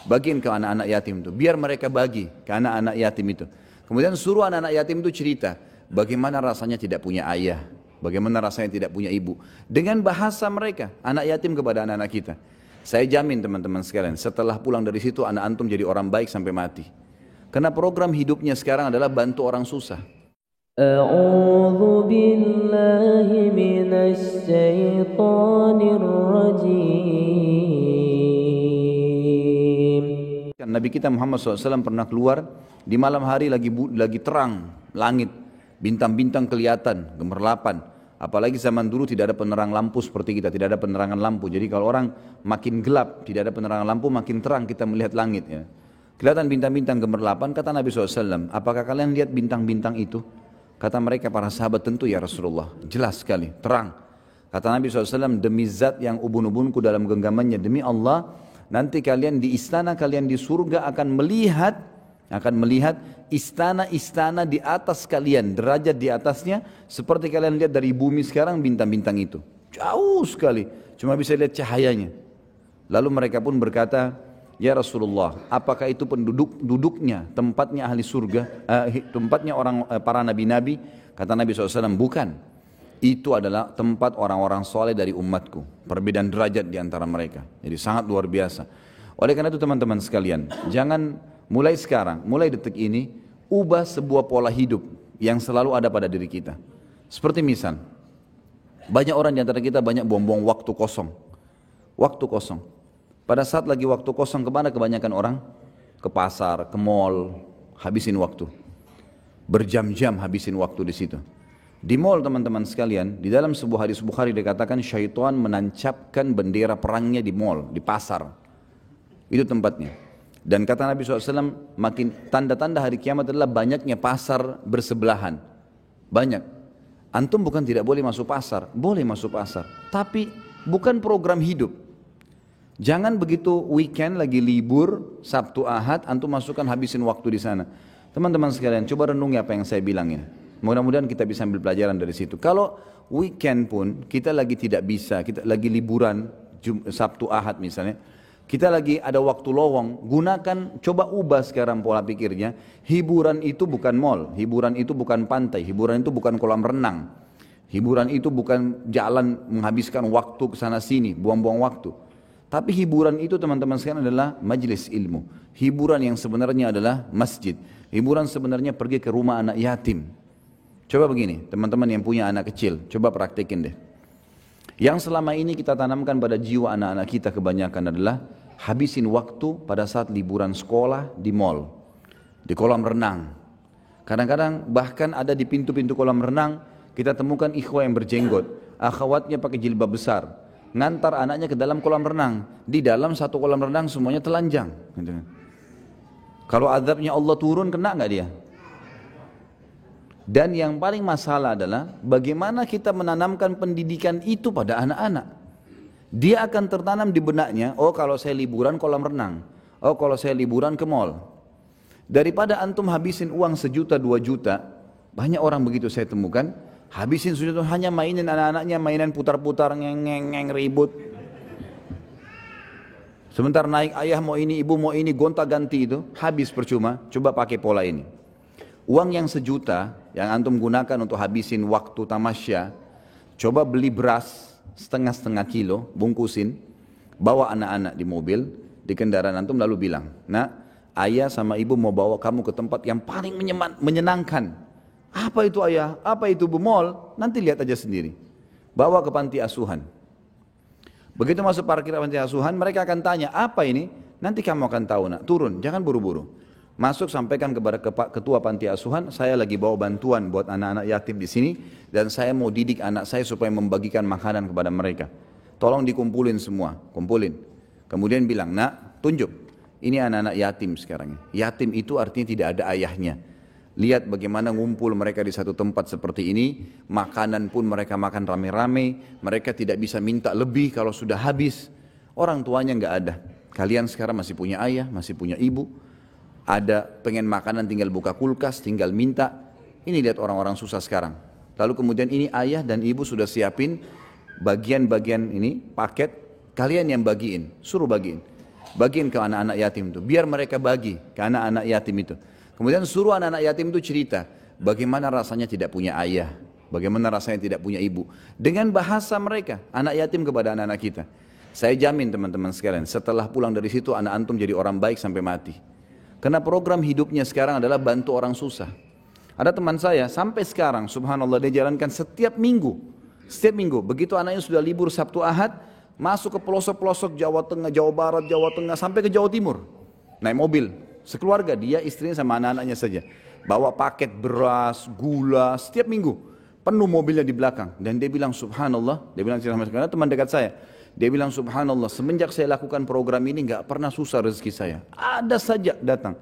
bagiin ke anak-anak yatim itu, biar mereka bagi ke anak-anak yatim itu. Kemudian suruh anak-anak yatim itu cerita, bagaimana rasanya tidak punya ayah, bagaimana rasanya tidak punya ibu. Dengan bahasa mereka, anak yatim kepada anak-anak kita. Saya jamin teman-teman sekalian, setelah pulang dari situ anak antum jadi orang baik sampai mati. Karena program hidupnya sekarang adalah bantu orang susah. A'udzu billahi minasy syaithanir rajim. Nabi kita Muhammad SAW pernah keluar di malam hari lagi terang langit, bintang-bintang kelihatan, gemerlapan. Apalagi zaman dulu tidak ada penerang lampu seperti kita, tidak ada penerangan lampu. Jadi kalau orang makin gelap, tidak ada penerangan lampu, makin terang kita melihat langit. Ya. Kelihatan bintang-bintang gemerlapan, kata Nabi SAW, apakah kalian lihat bintang-bintang itu? Kata mereka para sahabat, tentu ya Rasulullah, jelas sekali, terang. Kata Nabi SAW, demi zat yang ubun-ubunku dalam genggamannya, demi Allah, nanti kalian di istana, kalian di surga akan melihat istana-istana di atas kalian, derajat di atasnya, seperti kalian lihat dari bumi sekarang bintang-bintang itu. Jauh sekali, cuma bisa lihat cahayanya. Lalu mereka pun berkata, ya Rasulullah, apakah itu duduknya, tempatnya ahli surga, tempatnya para nabi-nabi? Kata Nabi SAW, bukan. Itu adalah tempat orang-orang soleh dari umatku. Perbedaan derajat di antara mereka. Jadi sangat luar biasa. Oleh karena itu teman-teman sekalian, jangan mulai sekarang, mulai detik ini, ubah sebuah pola hidup yang selalu ada pada diri kita. Seperti misal, banyak orang di antara kita banyak buang-buang waktu kosong. Waktu kosong. Pada saat lagi waktu kosong, kemana kebanyakan orang? Ke pasar, ke mall, habisin waktu. Berjam-jam habisin waktu di situ. Di mall teman-teman sekalian, di dalam sebuah hadis Bukhari dikatakan syaitan menancapkan bendera perangnya di mall, di pasar. Itu tempatnya. Dan kata Nabi SAW, makin tanda-tanda hari kiamat adalah banyaknya pasar bersebelahan. Banyak. Antum bukan tidak boleh masuk pasar, boleh masuk pasar. Tapi bukan program hidup. Jangan begitu weekend lagi libur, Sabtu Ahad, antum masukkan habisin waktu di sana. Teman-teman sekalian, coba renungi apa yang saya bilang ini. Mudah-mudahan kita bisa ambil pelajaran dari situ. Kalau weekend pun kita lagi tidak bisa, kita lagi liburan, Sabtu Ahad misalnya, kita lagi ada waktu lowong, gunakan, coba ubah sekarang pola pikirnya. Hiburan itu bukan mall, hiburan itu bukan pantai, hiburan itu bukan kolam renang. Hiburan itu bukan jalan menghabiskan waktu ke sana sini, buang-buang waktu. Tapi hiburan itu teman-teman sekalian adalah majelis ilmu. Hiburan yang sebenarnya adalah masjid. Hiburan sebenarnya pergi ke rumah anak yatim. Coba begini, teman-teman yang punya anak kecil, coba praktekin deh. Yang selama ini kita tanamkan pada jiwa anak-anak kita kebanyakan adalah habisin waktu pada saat liburan sekolah di mall, di kolam renang. Kadang-kadang bahkan ada di pintu-pintu kolam renang, kita temukan ikhwah yang berjenggot, akhwatnya pakai jilbab besar, ngantar anaknya ke dalam kolam renang. Di dalam satu kolam renang semuanya telanjang. Kalau azabnya Allah turun, kena nggak dia? Dan yang paling masalah adalah bagaimana kita menanamkan pendidikan itu pada anak-anak. Dia akan tertanam di benaknya, oh kalau saya liburan kolam renang, oh kalau saya liburan ke mall. Daripada antum habisin uang 1 juta 2 juta, banyak orang begitu saya temukan, habisin sudah hanya mainin anak-anaknya, mainan putar-putar, ngeng-ngeng ribut. Sebentar naik ayah mau ini, ibu mau ini, gonta-ganti itu, habis percuma. Coba pakai pola ini. Uang yang 1 juta yang antum gunakan untuk habisin waktu tamasya, coba beli beras setengah kilo, bungkusin, bawa anak-anak di mobil, di kendaraan antum lalu bilang, nak, ayah sama ibu mau bawa kamu ke tempat yang paling menyenangkan. Apa itu ayah? Apa itu bu? Mall? Nanti lihat aja sendiri. Bawa ke panti asuhan. Begitu masuk parkir panti asuhan, mereka akan tanya, apa ini? Nanti kamu akan tahu nak, turun, jangan buru-buru. Masuk sampaikan kepada ketua panti asuhan, saya lagi bawa bantuan buat anak-anak yatim di sini dan saya mau didik anak saya supaya membagikan makanan kepada mereka. Tolong dikumpulin semua, kumpulin. Kemudian bilang, nak, tunjuk. Ini anak-anak yatim sekarang. Yatim itu artinya tidak ada ayahnya. Lihat bagaimana ngumpul mereka di satu tempat seperti ini, makanan pun mereka makan rame-rame, mereka tidak bisa minta lebih kalau sudah habis. Orang tuanya nggak ada. Kalian sekarang masih punya ayah, masih punya ibu. Ada pengen makanan tinggal buka kulkas, tinggal minta. Ini lihat orang-orang susah sekarang. Lalu kemudian ini ayah dan ibu sudah siapin bagian-bagian ini, paket, kalian yang bagiin, suruh bagiin. bagiin ke anak-anak yatim itu, biar mereka bagi ke anak-anak yatim itu. Kemudian suruh anak-anak yatim itu cerita, bagaimana rasanya tidak punya ayah, bagaimana rasanya tidak punya ibu. Dengan bahasa mereka, anak yatim kepada anak-anak kita. Saya jamin teman-teman sekalian, setelah pulang dari situ anak antum jadi orang baik sampai mati. Karena program hidupnya sekarang adalah bantu orang susah. Ada teman saya sampai sekarang, subhanallah, dia jalankan setiap minggu. Setiap minggu, begitu anaknya sudah libur Sabtu Ahad, masuk ke pelosok-pelosok Jawa Tengah, Jawa Barat, Jawa Tengah, sampai ke Jawa Timur. Naik mobil, sekeluarga, dia, istrinya sama anak-anaknya saja. Bawa paket beras, gula, setiap minggu. Penuh mobilnya di belakang. Dan dia bilang subhanallah, dia bilang sama sekali, teman dekat saya. Dia bilang subhanallah, semenjak saya lakukan program ini gak pernah susah rezeki saya. Ada saja datang.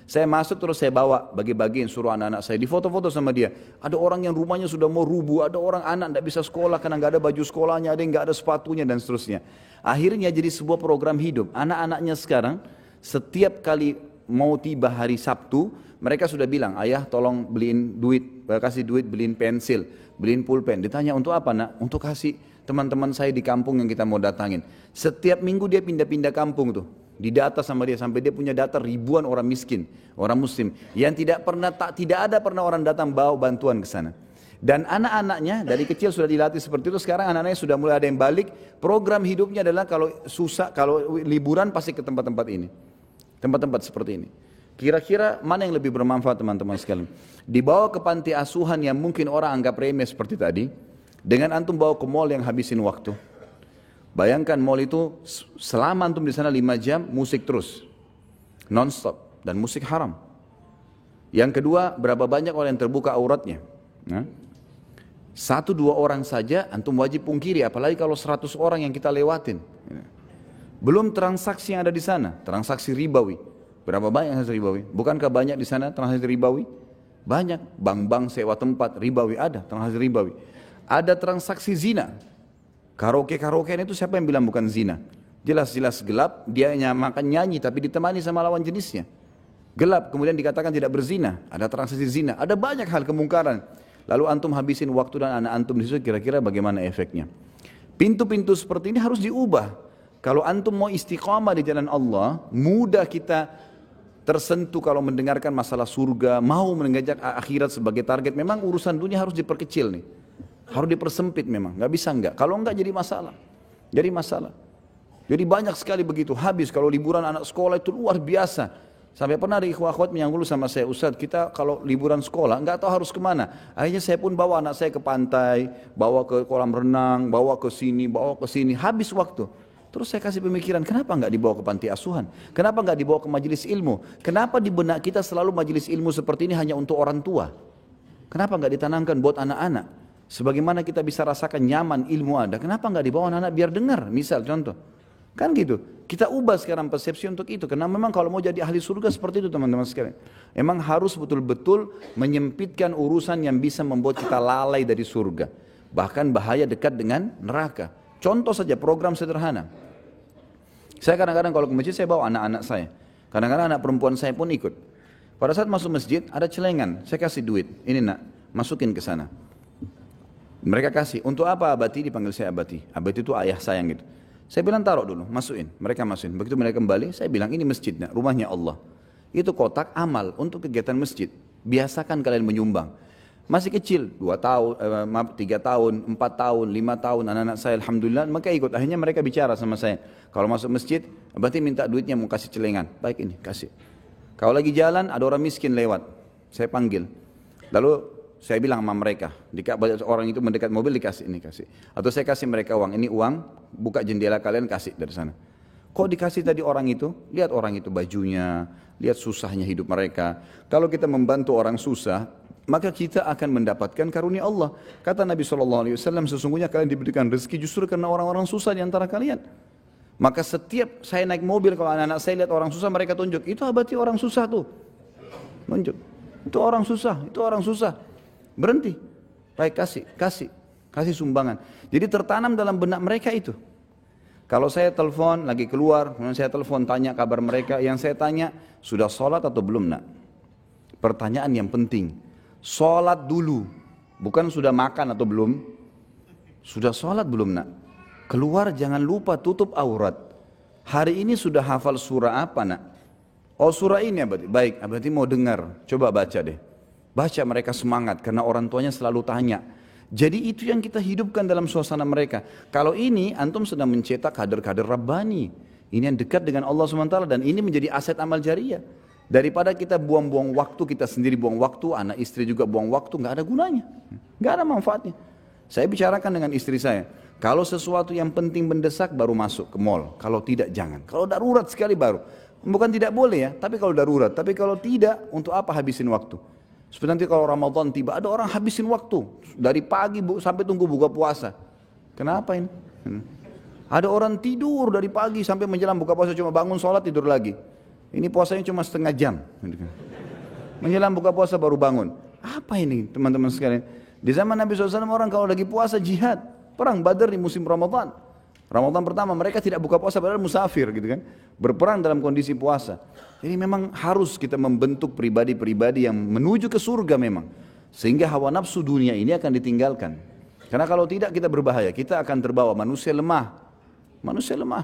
Saya masuk terus saya bawa, bagi-bagiin, suruh anak-anak saya di foto-foto sama dia. Ada orang yang rumahnya sudah mau rubuh, ada orang anak tidak bisa sekolah karena gak ada baju sekolahnya, ada yang gak ada sepatunya dan seterusnya. Akhirnya jadi sebuah program hidup. Anak-anaknya sekarang setiap kali mau tiba hari Sabtu, mereka sudah bilang, ayah tolong beliin duit, kasih duit beliin pensil, beliin pulpen. Ditanya untuk apa nak? Untuk kasih teman-teman saya di kampung yang kita mau datangin. Setiap minggu dia pindah-pindah kampung tuh. Didata sama dia sampai dia punya data ribuan orang miskin, orang muslim yang tidak ada pernah orang datang bawa bantuan ke sana. Dan anak-anaknya dari kecil sudah dilatih seperti itu. Sekarang anak-anaknya sudah mulai ada yang balik. Program hidupnya adalah kalau susah, kalau liburan pasti ke tempat-tempat ini. Tempat-tempat seperti ini. Kira-kira mana yang lebih bermanfaat teman-teman sekalian? Dibawa ke panti asuhan yang mungkin orang anggap remeh seperti tadi, dengan antum bawa ke mall yang habisin waktu. Bayangkan mall itu selama antum di sana 5 jam musik terus, non-stop, dan musik haram. Yang kedua, berapa banyak orang yang terbuka auratnya. Nah, 1-2 orang saja antum wajib pungkiri, apalagi kalau 100 orang yang kita lewatin. Belum transaksi yang ada di sana, transaksi ribawi. Berapa banyak transaksi ribawi? Bukankah banyak di sana transaksi ribawi? Banyak, bank-bank sewa tempat ribawi ada, transaksi ribawi. Ada transaksi zina. Karaoke-karaokean itu siapa yang bilang bukan zina? Jelas-jelas gelap, dia makan nyanyi tapi ditemani sama lawan jenisnya. Gelap, kemudian dikatakan tidak berzina, ada transaksi zina, ada banyak hal kemungkaran. Lalu antum habisin waktu dan anak antum di situ, kira-kira bagaimana efeknya? Pintu-pintu seperti ini harus diubah. Kalau antum mau istiqamah di jalan Allah, mudah kita tersentuh kalau mendengarkan masalah surga, mau mengajak akhirat sebagai target. Memang urusan dunia harus diperkecil nih. Harus dipersempit memang, nggak bisa enggak. Kalau enggak jadi masalah. Jadi masalah. Jadi banyak sekali begitu. Habis kalau liburan anak sekolah itu luar biasa. Sampai pernah ada ikhwah-ikhwat yang dulu sama saya, Ustaz, kita kalau liburan sekolah nggak tahu harus kemana. Akhirnya saya pun bawa anak saya ke pantai, bawa ke kolam renang, bawa ke sini, habis waktu. Terus saya kasih pemikiran, kenapa nggak dibawa ke panti asuhan? Kenapa nggak dibawa ke majelis ilmu? Kenapa di benak kita selalu majelis ilmu seperti ini hanya untuk orang tua? Kenapa nggak ditanamkan buat anak-anak? Sebagaimana kita bisa rasakan nyaman ilmu ada, kenapa nggak dibawa anak-anak biar dengar? Misal contoh, kan gitu. Kita ubah sekarang persepsi untuk itu, karena memang kalau mau jadi ahli surga seperti itu teman-teman sekalian. Memang harus betul-betul menyempitkan urusan yang bisa membuat kita lalai dari surga. Bahkan bahaya dekat dengan neraka. Contoh saja program sederhana. Saya kadang-kadang kalau ke masjid saya bawa anak-anak saya. Kadang-kadang anak perempuan saya pun ikut. Pada saat masuk masjid ada celengan, saya kasih duit. Ini nak, masukin ke sana. Mereka kasih, untuk apa abati? Dipanggil saya abati. Abati itu ayah sayang gitu. Saya bilang taruh dulu, masukin. Mereka masukin. Begitu mereka kembali, saya bilang ini masjidnya, rumahnya Allah. Itu kotak amal untuk kegiatan masjid. Biasakan kalian menyumbang. Masih kecil, 2 tahun, 3 tahun, 4 tahun, 5 tahun, anak-anak saya alhamdulillah, maka ikut. Akhirnya mereka bicara sama saya. Kalau masuk masjid, abati minta duitnya mau kasih celengan. Baik ini, kasih. Kalau lagi jalan, ada orang miskin lewat. Saya panggil. Lalu saya bilang sama mereka, orang itu mendekat mobil dikasih, ini kasih. Atau saya kasih mereka uang, ini uang, buka jendela kalian kasih dari sana. Kok dikasih tadi orang itu? Lihat orang itu bajunya, lihat susahnya hidup mereka. Kalau kita membantu orang susah, maka kita akan mendapatkan karunia Allah. Kata Nabi SAW, sesungguhnya kalian diberikan rezeki justru karena orang-orang susah di antara kalian. Maka setiap saya naik mobil, kalau anak-anak saya lihat orang susah, mereka tunjuk, itu abati orang susah tuh. Tunjuk, itu orang susah, itu orang susah. Berhenti, baik kasih sumbangan. Jadi tertanam dalam benak mereka itu. Kalau saya telepon lagi keluar, kemudian saya telepon tanya kabar mereka, yang saya tanya sudah sholat atau belum nak? Pertanyaan yang penting, sholat dulu, bukan sudah makan atau belum. Sudah sholat belum nak? Keluar jangan lupa tutup aurat. Hari ini sudah hafal surah apa nak? Oh surah ini ya berarti. Baik, berarti mau dengar. Coba baca deh. Baca, mereka semangat karena orang tuanya selalu tanya. Jadi itu yang kita hidupkan dalam suasana mereka. Kalau ini antum sedang mencetak kader-kader Rabbani. Ini yang dekat dengan Allah SWT dan ini menjadi aset amal jariah. Daripada kita buang-buang waktu, kita sendiri buang waktu, anak istri juga buang waktu, nggak ada gunanya. Nggak ada manfaatnya. Saya bicarakan dengan istri saya. Kalau sesuatu yang penting mendesak baru masuk ke mall. Kalau tidak jangan. Kalau darurat sekali baru. Bukan tidak boleh ya, tapi kalau darurat. Tapi kalau tidak, untuk apa habisin waktu? Seperti nanti kalau Ramadan tiba, ada orang habisin waktu. Dari pagi sampai tunggu buka puasa. Kenapa ini? Ada orang tidur dari pagi sampai menjelang buka puasa, cuma bangun sholat tidur lagi. Ini puasanya cuma setengah jam. Menjelang buka puasa baru bangun. Apa ini teman-teman sekalian? Di zaman Nabi SAW orang kalau lagi puasa jihad. Perang Badar di musim Ramadan. Ramadan pertama mereka tidak buka puasa padahal musafir gitu kan. Berperang dalam kondisi puasa. Jadi memang harus kita membentuk pribadi-pribadi yang menuju ke surga memang. Sehingga hawa nafsu dunia ini akan ditinggalkan. Karena kalau tidak kita berbahaya. Kita akan terbawa manusia lemah. Manusia lemah.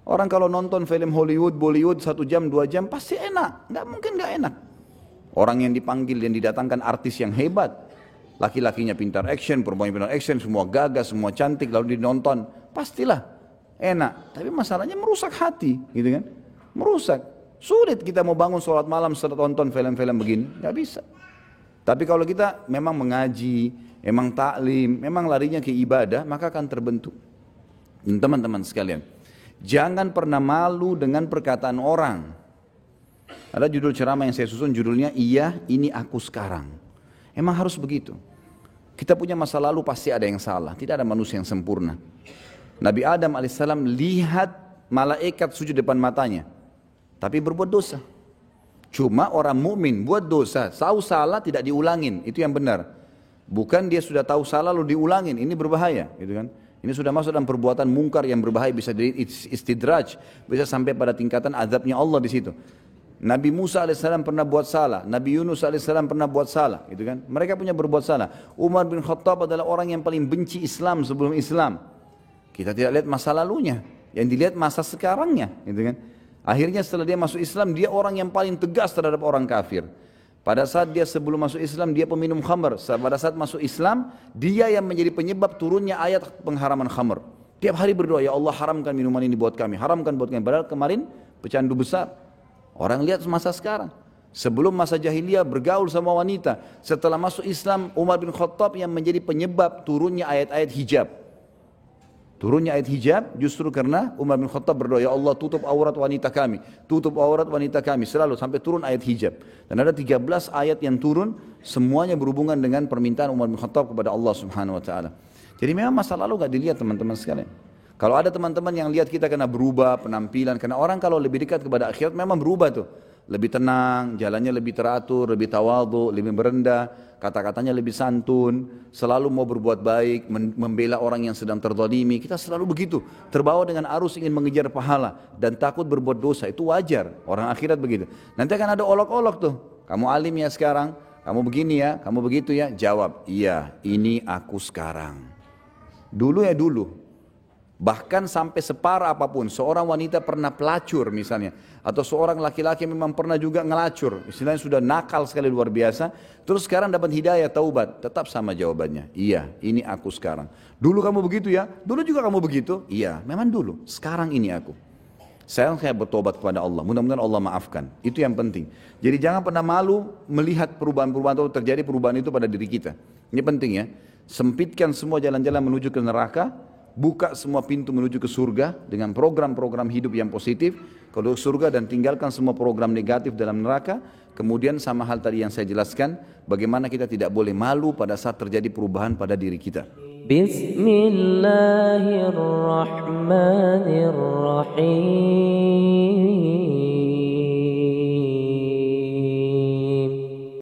Orang kalau nonton film Hollywood, Bollywood 1 jam, 2 jam pasti enak. Nggak mungkin nggak enak. Orang yang dipanggil, yang didatangkan artis yang hebat. Laki-lakinya pintar action, perempuannya pintar action, semua gagah, semua cantik, lalu dinonton. Pastilah enak. Tapi masalahnya merusak hati, gitu kan? Merusak. Sulit kita mau bangun sholat malam setelah tonton film-film begini. Nggak bisa. Tapi kalau kita memang mengaji, memang taklim, memang larinya ke ibadah, maka akan terbentuk. Dan teman-teman sekalian, jangan pernah malu dengan perkataan orang. Ada judul ceramah yang saya susun, judulnya Iya, Ini Aku Sekarang. Emang harus begitu. Kita punya masa lalu pasti ada yang salah. Tidak ada manusia yang sempurna. Nabi Adam alaihissalam lihat malaikat sujud depan matanya. Tapi berbuat dosa. Cuma orang mukmin buat dosa, tahu salah tidak diulangin. Itu yang benar. Bukan dia sudah tahu salah lalu diulangin. Ini berbahaya. Gitu kan? Ini sudah masuk dalam perbuatan mungkar yang berbahaya. Bisa jadi istidraj. Bisa sampai pada tingkatan azabnya Allah di situ. Nabi Musa alaihissalam pernah buat salah, Nabi Yunus alaihissalam pernah buat salah, gitu kan? Mereka punya berbuat salah. Umar bin Khattab adalah orang yang paling benci Islam sebelum Islam. Kita tidak lihat masa lalunya, yang dilihat masa sekarangnya, gitu kan? Akhirnya setelah dia masuk Islam, dia orang yang paling tegas terhadap orang kafir. Pada saat dia sebelum masuk Islam, dia peminum khamr. Pada saat masuk Islam, dia yang menjadi penyebab turunnya ayat pengharaman khamr. Tiap hari berdoa, ya Allah haramkan minuman ini buat kami, haramkan buat kami. Padahal kemarin pecandu besar. Orang lihat masa sekarang. Sebelum masa jahiliyah bergaul sama wanita. Setelah masuk Islam, Umar bin Khattab yang menjadi penyebab turunnya ayat-ayat hijab. Turunnya ayat hijab justru karena Umar bin Khattab berdoa, ya Allah tutup aurat wanita kami. Tutup aurat wanita kami. Selalu sampai turun ayat hijab. Dan ada 13 ayat yang turun. Semuanya berhubungan dengan permintaan Umar bin Khattab kepada Allah subhanahu wa ta'ala. Jadi memang masa lalu gak dilihat teman-teman sekalian. Kalau ada teman-teman yang lihat kita kena berubah penampilan, karena orang kalau lebih dekat kepada akhirat memang berubah tuh. Lebih tenang, jalannya lebih teratur, lebih tawadhu, lebih merendah, kata-katanya lebih santun, selalu mau berbuat baik, membela orang yang sedang terzalimi. Kita selalu begitu, terbawa dengan arus ingin mengejar pahala dan takut berbuat dosa. Itu wajar, orang akhirat begitu. Nanti akan ada olok-olok tuh. Kamu alim ya sekarang, kamu begini ya, kamu begitu ya. Jawab, iya, ini aku sekarang. Dulu ya dulu. Bahkan sampai separah apapun, seorang wanita pernah pelacur misalnya, atau seorang laki-laki memang pernah juga ngelacur, istilahnya sudah nakal sekali luar biasa, terus sekarang dapat hidayah taubat, tetap sama jawabannya, iya ini aku sekarang. Dulu kamu begitu ya, dulu juga kamu begitu, iya memang dulu, sekarang ini aku. Saya bertobat kepada Allah, mudah-mudahan Allah maafkan, itu yang penting. Jadi jangan pernah malu melihat perubahan-perubahan atau terjadi perubahan itu pada diri kita. Ini penting ya, sempitkan semua jalan-jalan menuju ke neraka, buka semua pintu menuju ke surga dengan program-program hidup yang positif ke surga dan tinggalkan semua program negatif dalam neraka. Kemudian sama hal tadi yang saya jelaskan, bagaimana kita tidak boleh malu pada saat terjadi perubahan pada diri kita. Bismillahirrahmanirrahim.